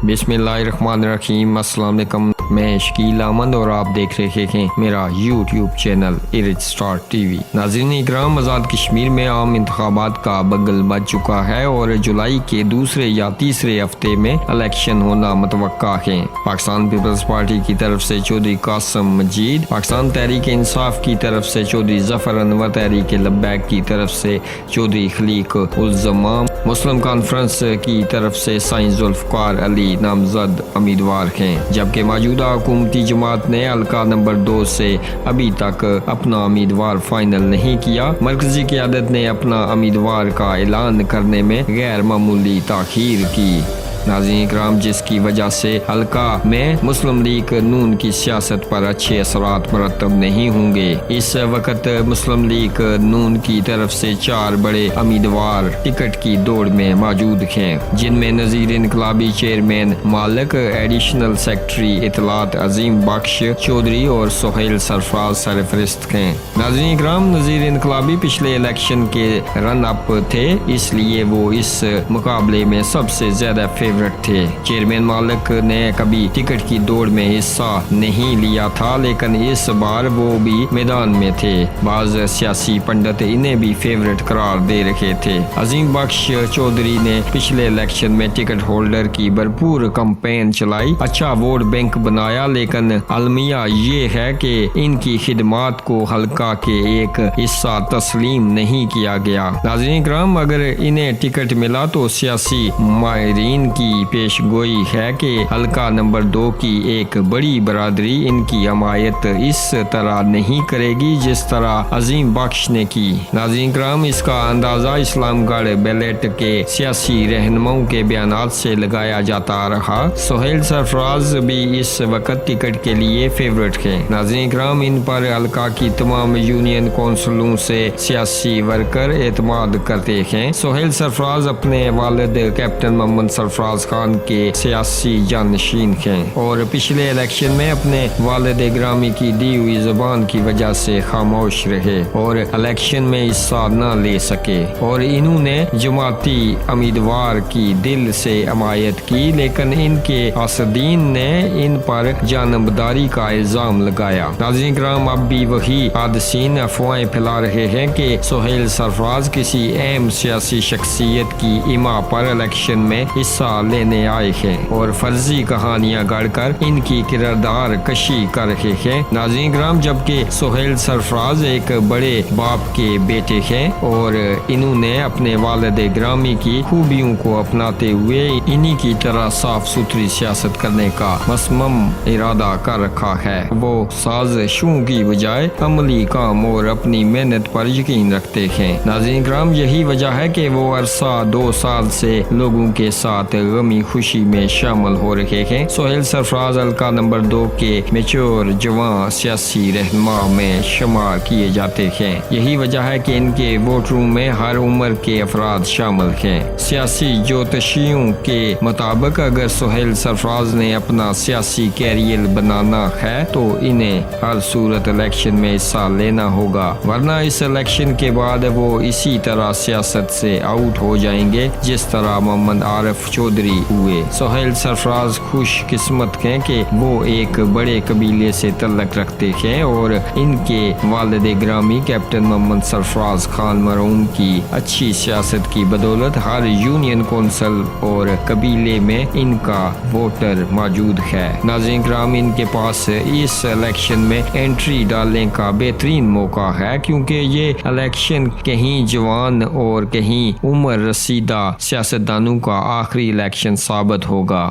बिस्मिल्लाहिर्रहमानिर्रहीम। अस्सलाम वालेकुम। मैं शकील अहमद और आप देख रहे हैं मेरा यूट्यूब चैनल इरिज स्टार टीवी। नाज़रीन इकराम, आज़ाद कश्मीर में आम इंतखाबात का बगल बज चुका है और जुलाई के दूसरे या तीसरे हफ्ते में इलेक्शन होना मुतवक्का है। पाकिस्तान पीपल्स पार्टी की तरफ से चौधरी कासिम मजीद, पाकिस्तान तहरीक इंसाफ की तरफ से चौधरी जफर अनवर, तहरीक लब्बैक की तरफ से चौधरी खलीक उल ज़माम, मुस्लिम कॉन्फ्रेंस की तरफ से साईं जुल्फ़िकार अली नामजद उम्मीदवार हैं। जबकि मौजूदा हुकूमती जमात ने हल्का नंबर 2 से अभी तक अपना उम्मीदवार फाइनल नहीं किया। मरकजी क़यादत ने अपना उम्मीदवार का ऐलान करने में गैर मामूली ताख़ीर की। नाज़रीन इकराम, जिसकी वजह से हल्का में मुस्लिम लीग नून की सियासत पर अच्छे असरात मरतब नहीं होंगे। इस वक्त मुस्लिम लीग नून की तरफ से 4 बड़े उम्मीदवार टिकट की दौड़ में मौजूद हैं, जिनमें नज़ीर इनकलाबी चेयरमैन मालिक, एडिशनल सेक्रेटरी इतलात अजीम बख्श चौधरी और सुहेल सरफराज सरफरिस्त हैं। नाज़रीन इकराम, नज़ीर इनकलाबी पिछले इलेक्शन के रन अप थे, इसलिए वो इस मुकाबले में सबसे ज्यादा थे। चेयरमैन मालिक ने कभी टिकट की दौड़ में हिस्सा नहीं लिया था, लेकिन इस बार वो भी मैदान में थे। बाज़ सियासी पंडित इन्हें भी फेवरेट करार दे रहे थे। अजीम बख्श चौधरी ने पिछले इलेक्शन में टिकट होल्डर की भरपूर कैंपेन चलाई, अच्छा वोट बैंक बनाया, लेकिन अलमिया ये है कि इनकी खिदमात को हल्का के एक हिस्सा तस्लीम नहीं किया गया। नाज़रीन इकराम, अगर इन्हें टिकट मिला तो सियासी माहिरीन की पेश गोई है कि हल्का नंबर 2 की एक बड़ी बरादरी इनकी हमायत इस तरह नहीं करेगी जिस तरह अजीम बख्श ने की। नाज़रीन इकराम, इसका अंदाजा इस्लामगढ़ बैलेट के सियासी रहनुमाओं के बयानात से लगाया जाता रहा। सुहेल सरफराज भी इस वक्त टिकट के लिए फेवरेट है। नाज़रीन इकराम, इन पर हल्का की तमाम यूनियन कौंसलों से सियासी वर्कर एतमाद करते हैं। सुहेल सरफराज अपने वालिद कैप्टन मोहम्मद सरफराज खान के सियासी जानशीन हैं और पिछले इलेक्शन में अपने वालिद ग्रामी की दी हुई जुबान की वजह से खामोश रहे और इलेक्शन में हिस्सा न ले सके, और इन्होंने जमाती उम्मीदवार की दिल से हमायत की, लेकिन इनके आसदीन ने इन पर जानबदारी का इल्जाम लगाया। नाज़रीन इकराम, अब भी वही हादसीन अफवाहें फैला रहे हैं कि सुहेल सरफराज किसी अहम सियासी शख्सियत की इमा पर इलेक्शन में हिस्सा लेने आए हैं और फर्जी कहानियां गढ़कर इनकी किरदार कशी कर रहे हैं। नाज़रीन इकराम, जबकि सुहेल सरफराज एक बड़े बाप के बेटे हैं और इन्होंने अपने वालिद ग्रामी की खूबियों को अपनाते हुए इन्हीं की तरह साफ सुथरी सियासत करने का मसमम इरादा कर रखा है। वो साजिशों की बजाय अमली काम और अपनी मेहनत पर यकीन रखते हैं। नाज़रीन इकराम, यही वजह है कि वो अरसा 2 साल से लोगों के साथ गमी खुशी में शामिल हो रहे हैं। सुहेल सरफराज हल्का नंबर 2 के मैच्योर जवान सियासी रहनुमा में शुमार किए जाते हैं। यही वजह है कि इनके वोटरों में हर उम्र के अफराद शामिल हैं। सियासी ज्योतिषियों के मुताबिक अगर सुहेल सरफराज ने अपना सियासी कैरियर बनाना है तो इन्हें हर सूरत इलेक्शन में हिस्सा लेना होगा, वरना इस इलेक्शन के बाद वो इसी तरह सियासत से आउट हो जाएंगे जिस तरह मोहम्मद आरिफ चौधरी हुए। सुहेल सरफराज खुश किस्मत हैं कि वो एक बड़े कबीले से तल्लक रखते हैं और इनके वालिद ग्रामी कैप्टन मोहम्मद सरफराज खान मरहूम की अच्छी सियासत की बदौलत हर यूनियन कौंसिल और कबीले में इनका वोटर मौजूद है। नाज़रीन इकराम, इनके पास इस इलेक्शन में एंट्री डालने का बेहतरीन मौका है, क्योंकि ये इलेक्शन कहीं जवान और कहीं उम्र रसीदा सियासतदानों का आखिरी इलेक्शन साबित होगा।